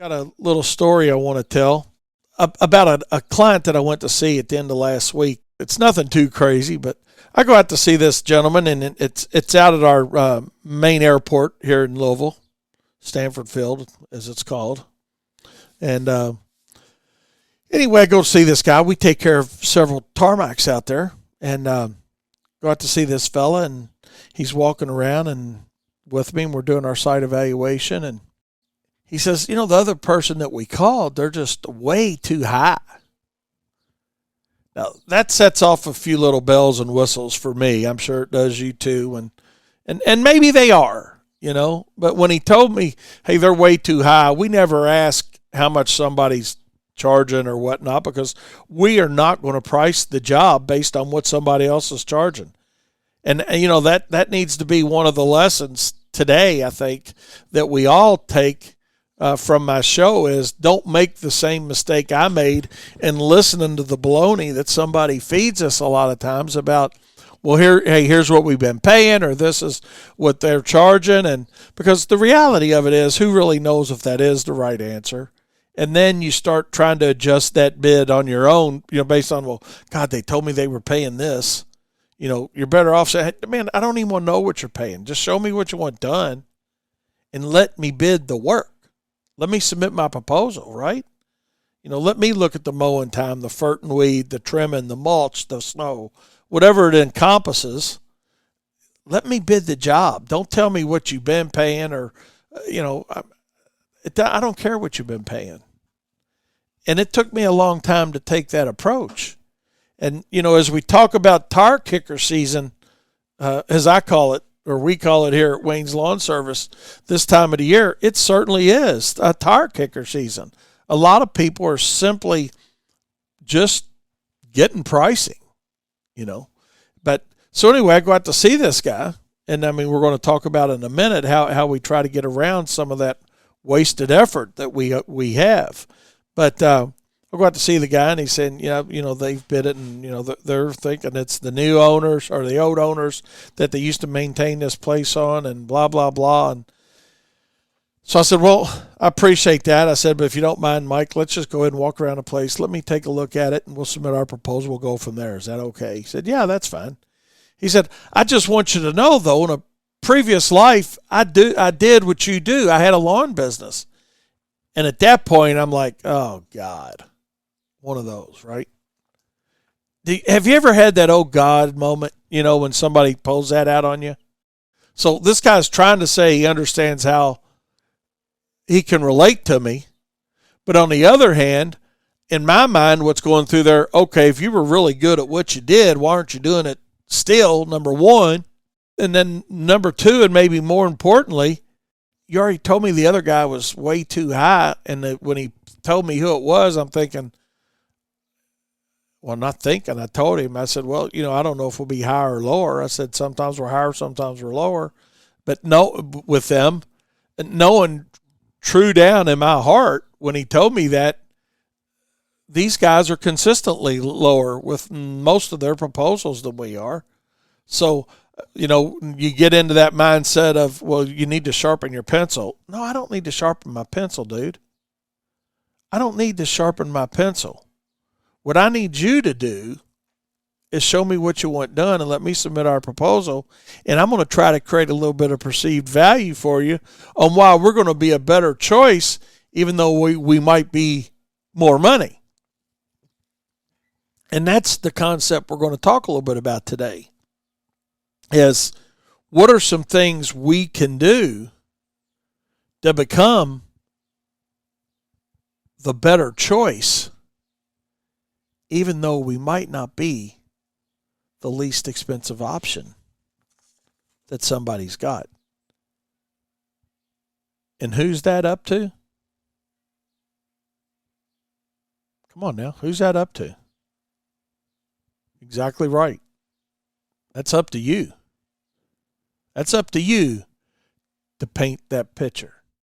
Got a little story I want to tell about a client that I went to see at the end of last week. It's nothing too crazy, but I go out to see this gentleman, and it's out at our main airport here in Louisville, Stanford Field, as it's called. And anyway, I go see this guy. We take care of several tarmacs out there, and go out to see this fella, and he's walking around and with me, and we're doing our site evaluation, and he says, the other person that we called, they're just way too high. Now, that sets off a few little bells and whistles for me. I'm sure it does you too. And maybe they are, But when he told me, hey, they're way too high, we never ask how much somebody's charging or whatnot, because we are not going to price the job based on what somebody else is charging. And that needs to be one of the lessons today, I think, that we all take from my show is don't make the same mistake I made in listening to the baloney that somebody feeds us a lot of times about, well, here's what we've been paying, or this is what they're charging. And because the reality of it is, who really knows if that is the right answer? And then you start trying to adjust that bid on your own, based on, well, God, they told me they were paying this. You're better off saying, hey, man, I don't even want to know what you're paying. Just show me what you want done and let me bid the work. Let me submit my proposal, right? Let me look at the mowing time, the fert and weed, the trimming, the mulch, the snow, whatever it encompasses. Let me bid the job. Don't tell me what you've been paying or, I don't care what you've been paying. And it took me a long time to take that approach. And, as we talk about tire kicker season, as I call it, or we call it here at Wayne's Lawn Service, this time of the year, it certainly is a tire kicker season. A lot of people are simply just getting pricing, But so anyway, I go out to see this guy, and we're going to talk about in a minute how we try to get around some of that wasted effort that we have. But I go out to see the guy, and he's saying, they've bid it, and, they're thinking it's the new owners or the old owners that they used to maintain this place on, and blah, blah, blah. And so I said, well, I appreciate that. I said, but if you don't mind, Mike, let's just go ahead and walk around the place. Let me take a look at it, and we'll submit our proposal. We'll go from there. Is that okay? He said, yeah, that's fine. He said, I just want you to know, though, in a previous life, I did what you do. I had a lawn business. And at that point, I'm like, oh, God. One of those, right? Have you ever had that oh God moment, when somebody pulls that out on you? So this guy's trying to say he understands how he can relate to me. But on the other hand, in my mind, what's going through there, okay, if you were really good at what you did, why aren't you doing it still, number one? And then number two, and maybe more importantly, you already told me the other guy was way too high. And when he told me who it was, I'm thinking, well, not thinking, I told him, I said, well, I don't know if we'll be higher or lower. I said, sometimes we're higher, sometimes we're lower. But no, with them, knowing true down in my heart, when he told me that, these guys are consistently lower with most of their proposals than we are. So, you get into that mindset of, well, you need to sharpen your pencil. No, I don't need to sharpen my pencil, dude. I don't need to sharpen my pencil. What I need you to do is show me what you want done and let me submit our proposal. And I'm going to try to create a little bit of perceived value for you on why we're going to be a better choice, even though we might be more money. And that's the concept we're going to talk a little bit about today, is what are some things we can do to become the better choice, even though we might not be the least expensive option that somebody's got. And who's that up to? Come on now, who's that up to? Exactly right. That's up to you. That's up to you to paint that picture.